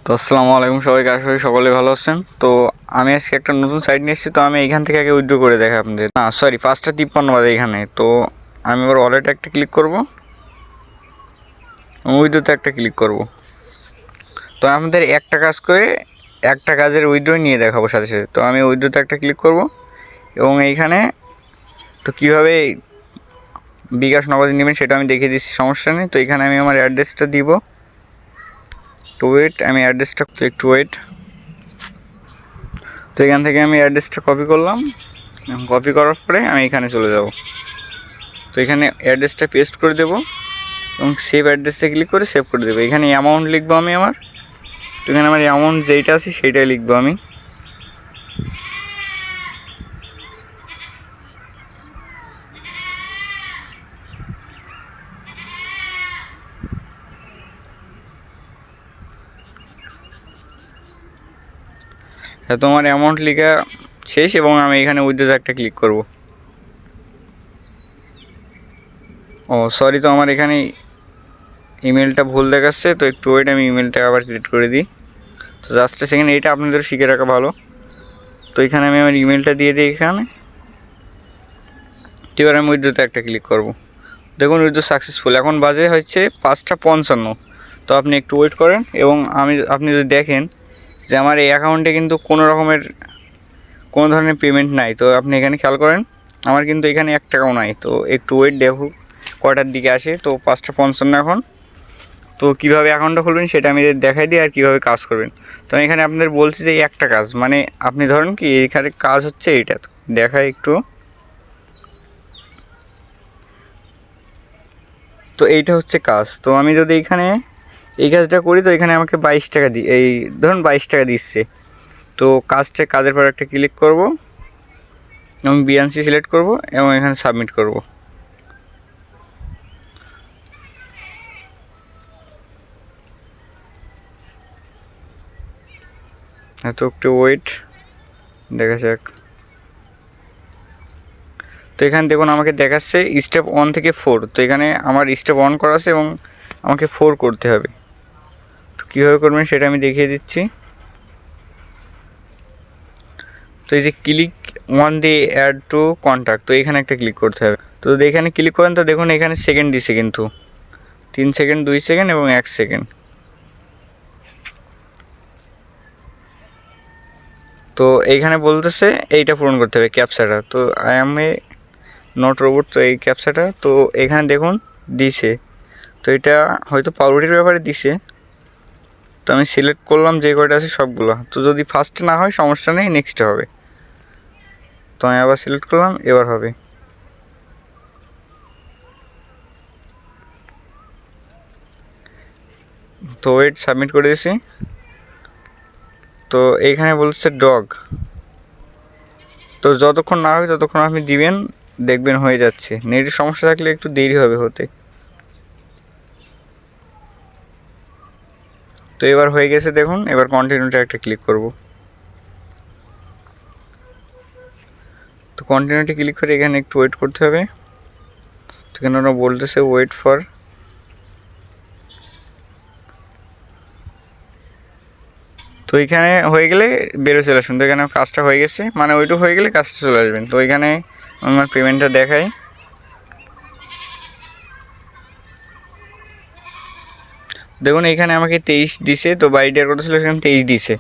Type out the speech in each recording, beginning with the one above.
তো আসসালামু আলাইকুম সবাইকে, আশা করি সকলে ভালো আছেন। তো আমি আজকে একটা নতুন সাইট নিয়ে এসেছি। তো আমি এখান থেকে আগে উইথড্র করে দেখাই আপনাদের। না সরি, 5:53 বাজে এখানে। তো আমি এবার ওয়ালেটে একটা ক্লিক করব, উইথড্রোতে একটা ক্লিক করব। তো আমাদের একটা কাজ করে একটা কাজের উইথড্র নিয়ে দেখাবো সাথে সাথে। তো আমি উইথড্রোতে একটা ক্লিক করব এবং এইখানে তো কীভাবে বিকাশ নগদে নেবেন সেটা আমি দেখিয়ে দিচ্ছি, সমস্যা নেই। তো এখানে আমি আমার অ্যাড্রেসটা দিব। তো ওয়েট, আমি অ্যাড্রেসটা একটু ওয়েট। তো এখান থেকে আমি অ্যাড্রেসটা কপি করলাম, কপি করার পরে আমি এখানে চলে যাব। তো এখানে অ্যাড্রেসটা পেস্ট করে দেব এবং সেভ অ্যাড্রেসে ক্লিক করে সেভ করে দেবো। এখানে অ্যামাউন্ট লিখবো আমি আমার। তো এখানে আমার অ্যামাউন্ট যেইটা আছে সেইটাই লিখবো আমি। তোমার অ্যামাউন্ট লেখা শেষ এবং আমি এখানে উইথড্রোতে একটা ক্লিক করব। ও সরি, তো আমার এখানে ইমেলটা ভুল দেখাচ্ছে। তো একটু ওয়েট, আমি ইমেলটা আবার ক্রিয়েট করে দিই। তো জাস্ট সেকেন্ড, এইটা আপনাদের শিখে রাখা ভালো। তো এখানে আমি আমার ইমেলটা দিয়ে দিই এখানে। এবার আমি উইথড্রোতে একটা ক্লিক করব। দেখুন উইথড্রো সাকসেসফুল। এখন বাজে হচ্ছে 5:55। তো আপনি একটু ওয়েট করেন এবং আপনি যদি দেখেন যে আমার এই অ্যাকাউন্টে কিন্তু কোনো ধরনের পেমেন্ট নাই। তো আপনি এখানে খেয়াল করেন, আমার কিন্তু এখানে 1 টাকাও নাই। তো একটু ওয়েট, দেখুক কটার দিকে আসে। তো 5:55 এখন। তো কীভাবে অ্যাকাউন্টটা খুলবেন সেটা আমি দেখাই দিই আর কীভাবে কাজ করবেন। তো আমি এখানে আপনাদের বলছি যে একটা কাজ, মানে আপনি ধরেন কি এখানে কাজ হচ্ছে এইটা। তো দেখাই একটু। তো এইটা হচ্ছে কাজ। তো আমি যদি এখানে এই কাজটা করি, তো এখানে আমাকে 22 টাকা এই ধরুন 22 টাকা দিচ্ছে। তো কাজের পর একটা ক্লিক করব এবং বিএনসি সিলেক্ট করব এবং এখানে সাবমিট করব। তো একটু ওয়েট, দেখা যাক। তো এখানে দেখুন আমাকে দেখাচ্ছে স্টেপ 1 থেকে 4। তো এখানে আমার স্টেপ 1 করা আছে এবং আমাকে 4 করতে হবে। তো কীভাবে করবেন সেটা আমি দেখিয়ে দিচ্ছি। তো এই যে ক্লিক ওয়ান দিয়ে অ্যাড টু কন্ট্যাক্ট, তো এখানে একটা ক্লিক করতে হবে। তো যদি এখানে ক্লিক করেন তো দেখুন এখানে সেকেন্ড দিছে কিন্তু 3 সেকেন্ড, 2 সেকেন্ড এবং 1 সেকেন্ড। তো এইখানে বলতেছে এইটা পূরণ করতে হবে ক্যাপচাটা। তো I M A not robot, তো এই ক্যাপচাটা তো এখানে দেখুন দিছে। তো এটা হয়তো পাউরুটির ব্যাপারে দিছে। তো আমি সিলেক্ট করলাম যে কয়টা আছে সবগুলো। তো যদি ফার্স্টে না হয় সমস্যা নেই, নেক্সটে হবে। তো আমি আবার সিলেক্ট করলাম, এবার হবে। তো ওয়েট, সাবমিট করে দিয়েছি। তো এইখানে বলছে ডগ। তো যতক্ষণ না হবে ততক্ষণ আপনি দিবেন, দেখবেন হয়ে যাচ্ছে। নেটের সমস্যা থাকলে একটু দেরি হবে হতে। তো এবার হয়ে গেছে দেখুন। এবার কন্টিনিউতে একটা ক্লিক করব। তো কন্টিনিউতে ক্লিক করে এখানে একটু ওয়েট করতে হবে। তো এখানে ওরা বলতেছে ওয়েট ফর। তো এখানে হয়ে গেলে বেরো চলে আসবেন। তো এখানে কাজটা হয়ে গেছে, মানে ওইটুকু হয়ে গেলে কাজটা চলে আসবেন। তো এখানে আমার পেমেন্টটা দেখাই। দেখুন এখানে আমাকে 23 দিছে। তো বাইরের কথা ছিল সেখানে 23 দিছে।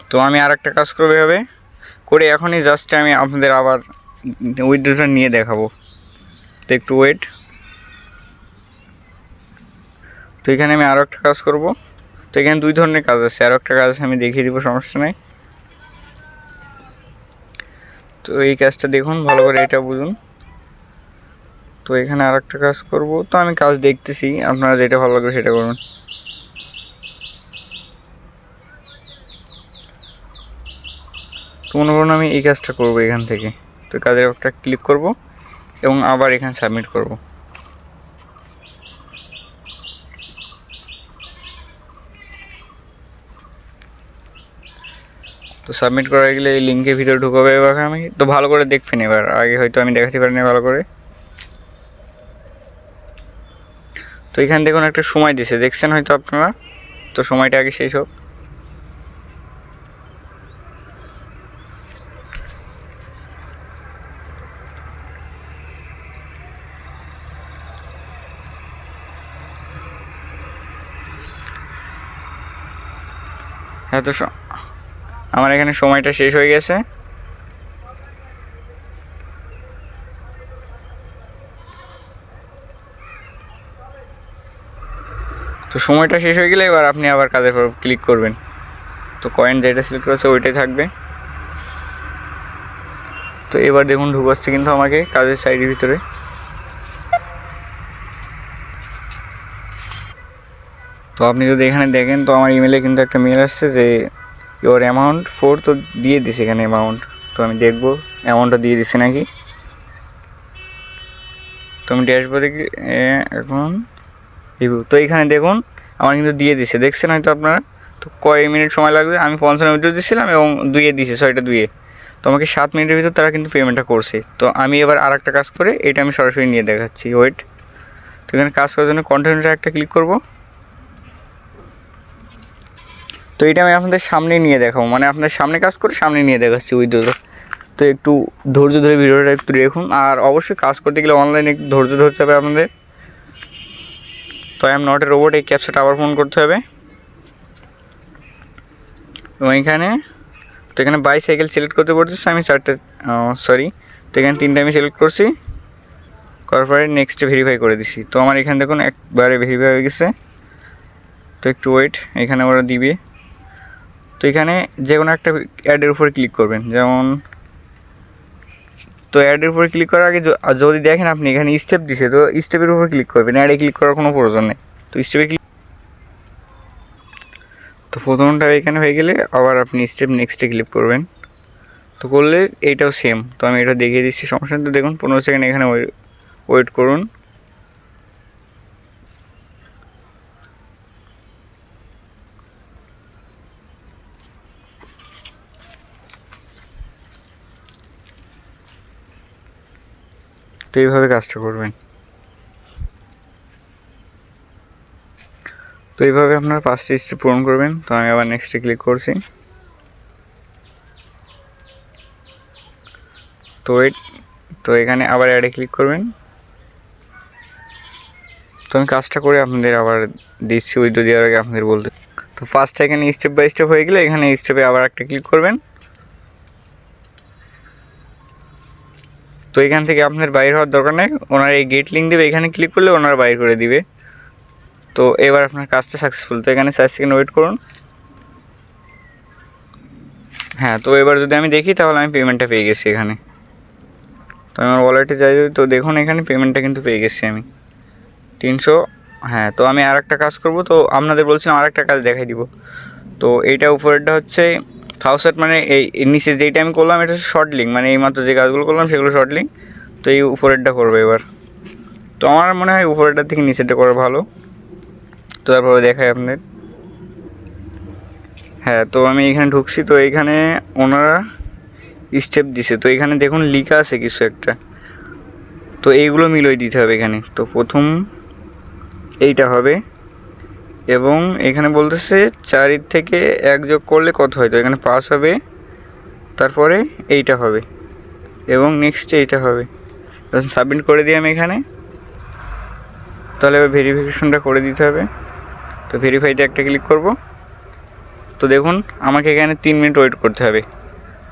তো আমি আর একটা কাজ করবো এভাবে করে এখনই জাস্ট আমি আপনাদের আবার উইথড্রটা নিয়ে দেখাবো। তো একটু ওয়েট। তো এখানে আমি আরও একটা কাজ করব। তো এখানে 2 ধরনের কাজ আছে, আরও একটা কাজ আমি দেখিয়ে দিব, সমস্যা নেই। তো এই কাজটা দেখুন ভালো করে, এটা বুঝুন। তো এখানে আর একটা কাজ করব। তো আমি কাজ দেখতেছি, আপনারা যেটা ভালো লাগবে সেটা করবেন। তো মনে করুন আমি এই কাজটা করব এখান থেকে। তো কাজের একটা ক্লিক করব এবং আবার এখানে সাবমিট করব। তো সাবমিট করা গেলে এই লিঙ্কের ভিতরে ঢুকাবে এবার আমি। তো ভালো করে দেখবেন, এবার আগে হয়তো আমি দেখাতে পারিনি ভালো করে। তো এখানে দেখুন একটা সময় দিছে, দেখছেন হয়তো আপনারা। তো সময়টা আগে শেষ হোক। হ্যাঁ, তো আমার এখানে সময়টা শেষ হয়ে গেছে। তো সময়টা শেষ হয়ে গেলে এবার আপনি আবার কাজের পর ক্লিক করবেন। তো কয়েন যেটা সিলেক্ট করেছে ওইটাই থাকবে। তো এবার দেখুন ঢুকাচ্ছে কিন্তু আমাকে কাজের সাইডের ভিতরে। তো আপনি যদি এখানে দেখেন, তো আমার ইমেলে কিন্তু একটা মেল আসছে যে ইওর অ্যামাউন্ট 4, তো দিয়ে দিছে এখানে অ্যামাউন্ট। তো আমি দেখবো অ্যামাউন্টটা দিয়ে দিচ্ছে নাকি। তো আমি ড্যাশবোর্ডে এখন রিভিউ, তো এইখানে দেখুন আমার কিন্তু দিয়ে দিছে, দেখছেন হয়তো আপনারা। তো কয়েক মিনিট সময় লাগবে, আমি 50 উইথড্র দিয়েছিলাম এবং 2 দিয়েছে, 6টা 2। তো আমাকে 7 মিনিটের ভিতর তারা কিন্তু পেমেন্টটা করছে। তো আমি এবার আর একটা কাজ করে এটা আমি সরাসরি নিয়ে দেখাচ্ছি, ওয়েট। তো এখানে কাজ করার জন্য কন্টিনিউটা একটা ক্লিক করব। তো এটা আমি আপনাদের সামনে নিয়ে দেখাবো, মানে আপনার সামনে কাজ করে সামনে নিয়ে দেখাচ্ছি উইথড্র। তো একটু ধৈর্য ধরে ভিডিওটা একটু দেখুন, আর অবশ্যই কাজ করতে গেলে অনলাইনে একটু ধৈর্য ধরতে হবে আপনাদের। তো I am not a robot, এই ক্যাপচাটা আবার ফোন করতে হবে। এবং এখানে তো এখানে বাইসাইকেল সিলেক্ট করতে পড়তেছে, আমি 4টে সরি, তো এখানে 3টে আমি সিলেক্ট করছি, করার পরে নেক্সটে ভেরিফাই করে দিছি। তো আমার এখানে দেখুন একবারে ভেরিফাই হয়ে গেছে। তো একটু ওয়েট, এখানে ওরা দিবে। তো এখানে যে কোনো একটা অ্যাডের উপরে ক্লিক করবেন, যেমন তো অ্যাডের উপরে ক্লিক করার আগে যদি দেখেন আপনি এখানে স্টেপ দিছে, তো স্টেপের উপর ক্লিক করবেন, অ্যাডে ক্লিক করার কোনো প্রয়োজন নেই। তো স্টেপে ক্লিক, তো প্রথমটা এখানে হয়ে গেলে আবার আপনি স্টেপ নেক্সটে ক্লিক করবেন। তো করলে এইটাও সেম। তো আমি এটা দেখিয়ে দিচ্ছি, সমস্যা। তো দেখুন 15 সেকেন্ড এখানে ওয়েট করুন। তো এইভাবে কাজটা করবেন। তো এইভাবে আপনার 5টি স্টেপ পূরণ করবেন। তো আমি আবার নেক্সটে ক্লিক করছি। তো তো এখানে আবার অ্যাডে ক্লিক করবেন। তো আমি কাজটা করে আপনাদের আবার দিচ্ছি উইথড্র দেওয়ার আগে আপনাদের বলতে। তো ফার্স্টটা এখানে স্টেপ বাই স্টেপ হয়ে গেলে এখানে স্টেপে আবার একটা ক্লিক করবেন। তো এখান থেকে আপনার বাইর হওয়ার দরকার নেই, ওনার এই গেট লিঙ্ক দেবে, এখানে ক্লিক করলে ওনারা বাইর করে দিবে। তো এবার আপনার কাজটা সাকসেসফুল। তো এখানে 4 সেকেন্ড ওয়েট করুন। হ্যাঁ, তো এবার যদি আমি দেখি তাহলে আমি পেমেন্টটা পেয়ে গেছি এখানে। তো আমার ওয়ালেটে যাই, তো দেখুন এখানে পেমেন্টটা কিন্তু পেয়ে গেছি আমি 300। হ্যাঁ, তো আমি আর একটা কাজ করব। তো আপনাদের বলছিলাম আর একটা কাজ দেখাই দিব। তো এইটা উপরেরটা হচ্ছে ফাউসেট, মানে এই নিচে যেইটা আমি করলাম এটা হচ্ছে শর্ট লিঙ্ক, মানে এইমাত্র যে কাজগুলো করলাম সেগুলো শর্ট লিঙ্ক। তো এই উপরেরটা করবো এবার। তো আমার মনে হয় উপরেরটার থেকে নিচেরটা করা ভালো। তো তারপরে দেখাই আপনাদের। হ্যাঁ, তো আমি এখানে ঢুকছি। তো এইখানে ওনারা স্টেপ দিছে, তো এখানে দেখুন লেখা আছে কিছু একটা। তো এইগুলো মিলিয়ে দিতে হবে এখানে। তো প্রথম এইটা হবে, এবং এখানে বলতেছে 4 থেকে 1 যোগ করলে কত হয়। তো এখানে 5 হবে, তারপরে এইটা হবে, এবং নেক্সট এইটা হবে। সাবমিট করে দিই আমি এখানে। তাহলে এবার ভেরিফিকেশনটা করে দিতে হবে। তো ভেরিফাইতে একটা ক্লিক করব। তো দেখুন আমাকে এখানে 3 মিনিট ওয়েট করতে হবে।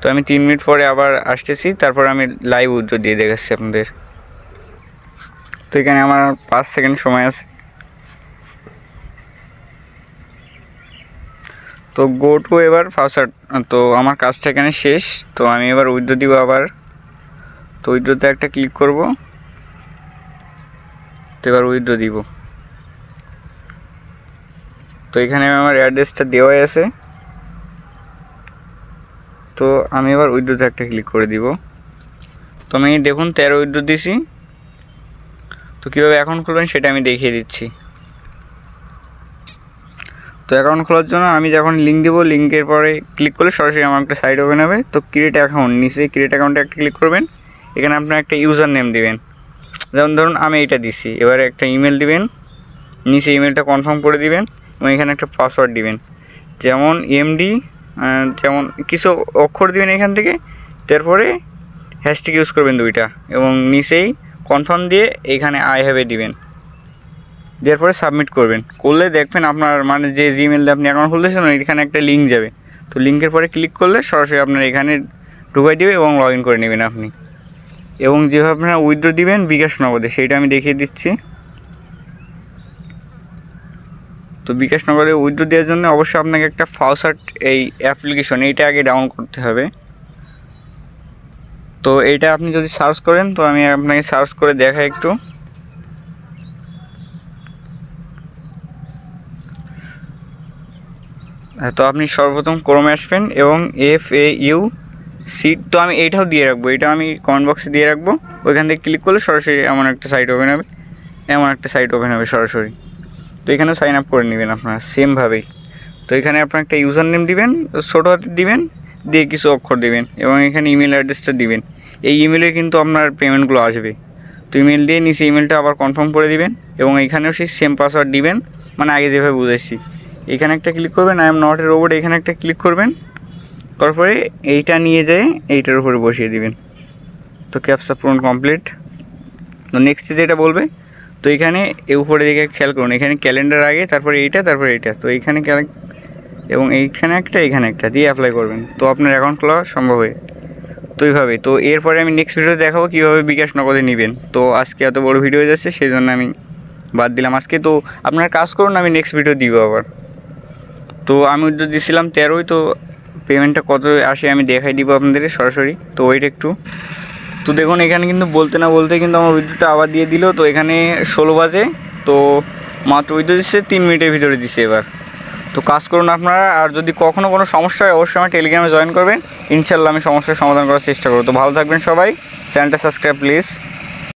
তো আমি 3 মিনিট পরে আবার আসতেছি, তারপর আমি লাইভ উইথড্র দিয়ে দেখাচ্ছি আপনাদের। তো এখানে আমার 5 সেকেন্ড সময় আছে। তো গো টু এবার ফার্স্ট। তো আমার কাজটা এখানে শেষ। তো আমি এবার উইথড্র দিব আবার। তো উইথড্রতে একটা ক্লিক করব। তো এবার উইথড্র দিব। তো এখানে আমার অ্যাড্রেসটা দেওয়াই আছে। তো আমি এবার উইথড্রতে একটা ক্লিক করে দিব। তো আমি দেখুন 13 উইথড্র দিছি। তো কীভাবে অ্যাকাউন্ট খুলবেন সেটা আমি দেখিয়ে দিচ্ছি। তো অ্যাকাউন্ট খোলার জন্য আমি যখন লিঙ্ক দেবো, লিঙ্কের পরে ক্লিক করলে সরাসরি আমার একটা সাইট ওপেন হবে। তো ক্রিয়েট অ্যাকাউন্ট, নিচে ক্রিয়েট অ্যাকাউন্টে একটা ক্লিক করবেন। এখানে আপনার একটা ইউজার নেম দেবেন, যেমন ধরুন আমি এইটা দিছি। এবারে একটা ইমেল দিবেন, নিচে ইমেলটা কনফার্ম করে দিবেন, এবং এখানে একটা পাসওয়ার্ড দিবেন, যেমন এমডি, যেমন কিছু অক্ষর দিবেন এখান থেকে। তারপরে হ্যাশট্যাগ ইউজ করবেন 2টা, এবং নিচেই কনফার্ম দিয়ে এইখানে আই হ্যাভ এ দিবেন। দেওয়ার পরে সাবমিট করবেন। করলে দেখবেন আপনার মানে যে জিমেল দিয়ে আপনি অ্যাকাউন্ট খুলতেছেন এখানে একটা লিঙ্ক যাবে। তো লিঙ্কের পরে ক্লিক করলে সরাসরি আপনার এখানে ঢুকাই দেবে এবং লগ ইন করে নেবেন আপনি। এবং যেভাবে আপনারা উইথড্র দিবেন বিকাশ নগদে সেইটা আমি দেখিয়ে দিচ্ছি। তো বিকাশ নগদে উইথড্র দেওয়ার জন্য অবশ্যই আপনাকে একটা ফাউসার্ট এই অ্যাপ্লিকেশন এইটা আগে ডাউনলোড করতে হবে। তো এইটা আপনি যদি সার্চ করেন, তো আমি আপনাকে সার্চ করে দেখাই একটু। তো আপনি সর্বপ্রথম ক্রোমে আসবেন এবং FAU সিট, তো আমি এইটাও দিয়ে রাখবো, এটা আমি কমেন্ট বক্সে দিয়ে রাখবো। ওইখান থেকে ক্লিক করলে সরাসরি এমন একটা সাইট ওপেন হবে, সরাসরি। তো এখানেও সাইন আপ করে নেবেন আপনারা সেমভাবেই। তো এখানে আপনার একটা ইউজার নেম দিবেন, ছোটো হাতে দিবেন, দিয়ে কিছু অক্ষর দিবেন এবং এখানে ইমেল অ্যাড্রেসটা দিবেন। এই ইমেলে কিন্তু আপনার পেমেন্টগুলো আসবে। তো ইমেল দিয়ে নিচে ইমেলটা আবার কনফার্ম করে দিবেন এবং এখানেও সেই সেম পাসওয়ার্ড দিবেন, মানে আগে যেভাবে বুঝেছি। এখানে একটা ক্লিক করবেন, I am not a robot, এখানে একটা ক্লিক করবেন, তারপরে এইটা নিয়ে যেয়ে এইটার উপরে বসিয়ে দিবেন। তো ক্যাপচা পূরণ কমপ্লিট। তো নেক্সট যেটা বলবে, তো এখানে উপরে দিকে খেয়াল করুন, এখানে ক্যালেন্ডার আগে, তারপরে এইটা, তারপরে এইটা। তো এইখানে এবং এইখানে একটা দিয়ে অ্যাপ্লাই করবেন। তো আপনার অ্যাকাউন্ট খোলা সম্ভব হয়। তো এইভাবে। তো এরপরে আমি নেক্সট ভিডিও দেখাবো কীভাবে বিকাশ নগদে নেবেন। তো আজকে এত বড় ভিডিও হয়ে যাচ্ছে, সেই জন্য আমি বাদ দিলাম আজকে। তো আপনার কাজ করুন, আমি নেক্সট ভিডিও দিব আবার। তো আমি উইথড্র দিয়েছিলাম 13, তো পেমেন্টটা কত আসে আমি দেখাই দিব আপনাদের সরাসরি। তো ওইটা একটু, তো দেখুন এখানে কিন্তু বলতে না বলতে কিন্তু আমার উইথড্রটা আবার দিয়ে দিল। তো এখানে 16 বাজে, তো মাত্র উইথড্র দিচ্ছে 3 মিনিটের ভিতরে দিচ্ছে এবার। তো কাজ করুন আপনারা। আর যদি কখনও কোনো সমস্যা হয় অবশ্যই আমার টেলিগ্রামে জয়েন করবেন, ইনশাল্লাহ আমি সমস্যার সমাধান করার চেষ্টা করব। তো ভালো থাকবেন সবাই, চ্যানেলটা সাবস্ক্রাইব প্লিজ।